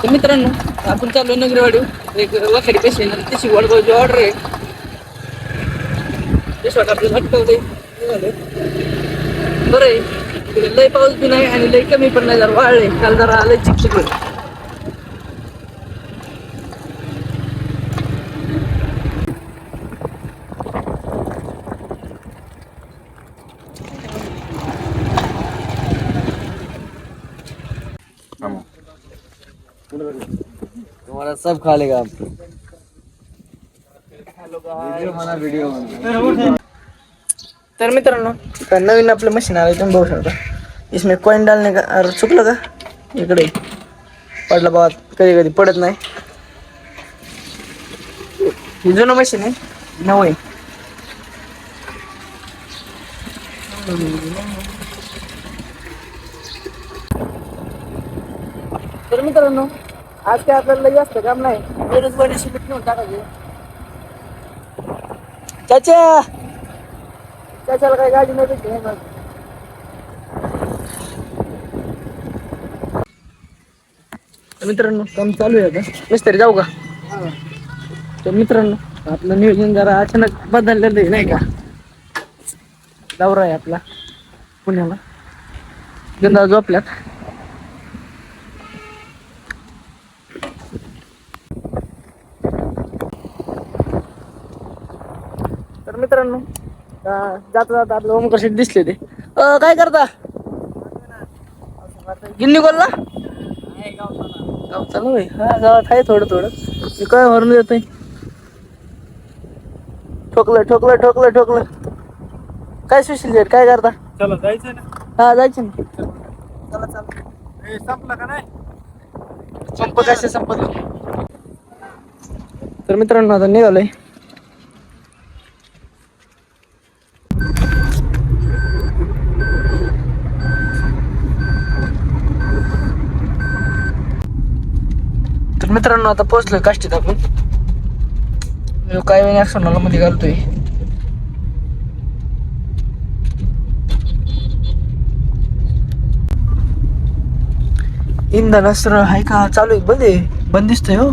तर मित्रांनो आपण चालू नगरवाडी एक वाखाडी पेशी तशी वडगावची ऑर्डर आहे. ते स्वतः आपल्याला हटकवते बरं आहे. तिकडे लय पाऊस बी नाही आणि लय कमी पण नाही, जरा वाळले काल जरा लय चिकचिक होतं. तुम्हारा सब खा लेगा आपको. वीडियो तर मित्रांनो आता नवीन आपलं मशीन आलं तुम्ही बघू शकता. इसमें कॉइन डालने का. अरे चुकलं का इकडे पडला बाबा, कधी कधी पडत नाही. हे जुनं मशीन आहे, नवं आहे. तर मित्रांनो आज काय आपल्याला लई जास्त काम नाही, बेरोज बडीशी मीठ नेऊन टाकायचे. चाचा चाचाला काही गाडी नाही भेटली मग. मित्रांनो काम चालू आहे आता, मिस्त्री जाऊ का. तर मित्रांनो आपलं नियोजन जरा अचानक बदललेलं आहे नाही का. दौरा आहे आपला पुण्याला, गंधा झोपल्यात. तर मित्रांनो जाता जाता आपलं ओमकार शेठ दिसले ते. काय करता गिन्नी कोल्ला गावचा होय. हा गावात आहे थोडं थोडं. मी काय भरून देतोय. ठोकलं ठोकलं ठोकलं ठोकलं. काय सुशील शेठ काय करता. चला जायचं ना. हा जायचं ना. चला चला. संपला का नाही. संप कसे संपत. तर मित्रांनो आता निघालोय. तर मित्रांनो आता पोहोचलोय काष्टीत आपण. काय वेळ ऍक्शनला मध्ये घालतोय. इंधन अस्त्र आहे का चालू आहे. बंद आहे, बंद दिसतोय हो.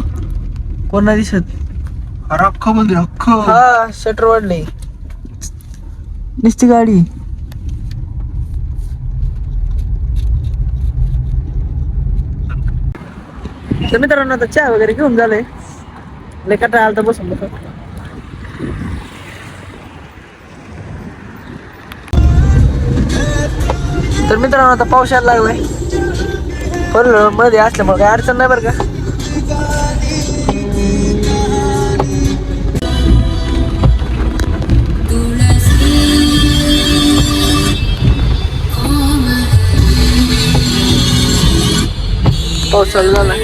कोण नाही दिसत. अख्खं म्हणजे अख्खं. हा शटर वाढले निसती गाडी. तर मित्रांनो आता चहा वगैरे घेऊन झालंय. लय कंटाळा आलता बसून बसून. तर मित्रांनो आता पाऊस यायला लागलाय. फुल मध्ये असल्यामुळे काही अडचण नाही बरं का. पाऊस चालू झाला.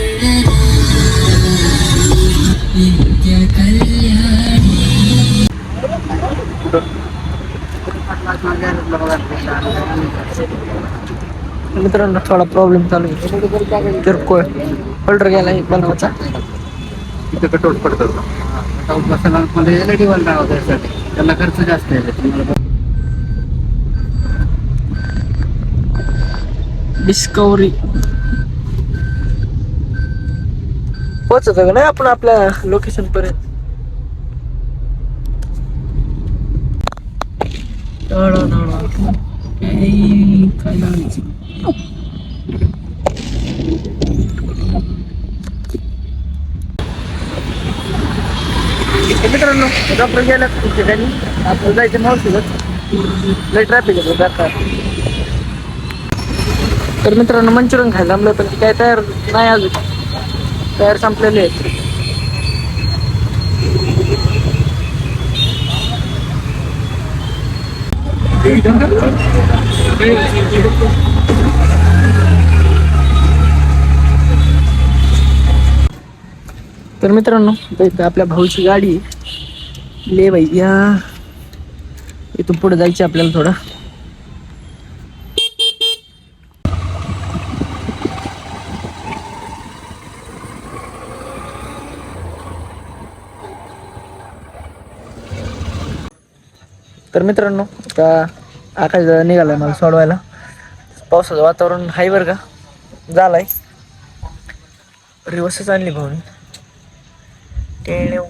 मित्रांनो थोडा प्रॉब्लेम चालू आहे. किरकोळ होल्डर गेला एक बनवायचा. तिथं कटआउट पडतं. कटआउट बसायला मला LED वाला राहावं त्यासाठी. त्याला खर्च जास्त आहे. तुम्हाला डिस्कवरी पोहोचत का नाही आपण आपल्या लोकेशन पर्यंत. मित्रांनो डॉक्टर गेल्या ठिकाणी आपलं जायचं मावशीला. लय ट्रॅफिक आहे जाता. तर मित्रांनो मंचुरियन खायला जमलं पण ती काय तयार नाही अजून. तयार संपलेले आहेत. तर मित्रांनो इथं आपल्या भाऊची गाडी ले भैया. इथून पुढे जायचं आपल्याला थोडं. तर मित्रांनो आता आकाश निघालाय मला सोडवायला. पावसाचं वातावरण हाय बरं का झालाय. रिवर्सच आणली भाऊन टेण्या.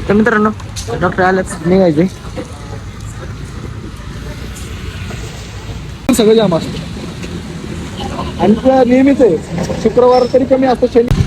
तर मित्रांनो डॉक्टर आल्याच निघायचे. सगळं जाम असतं आणि नेहमीच आहे शुक्रवार तरी कमी असतो शनी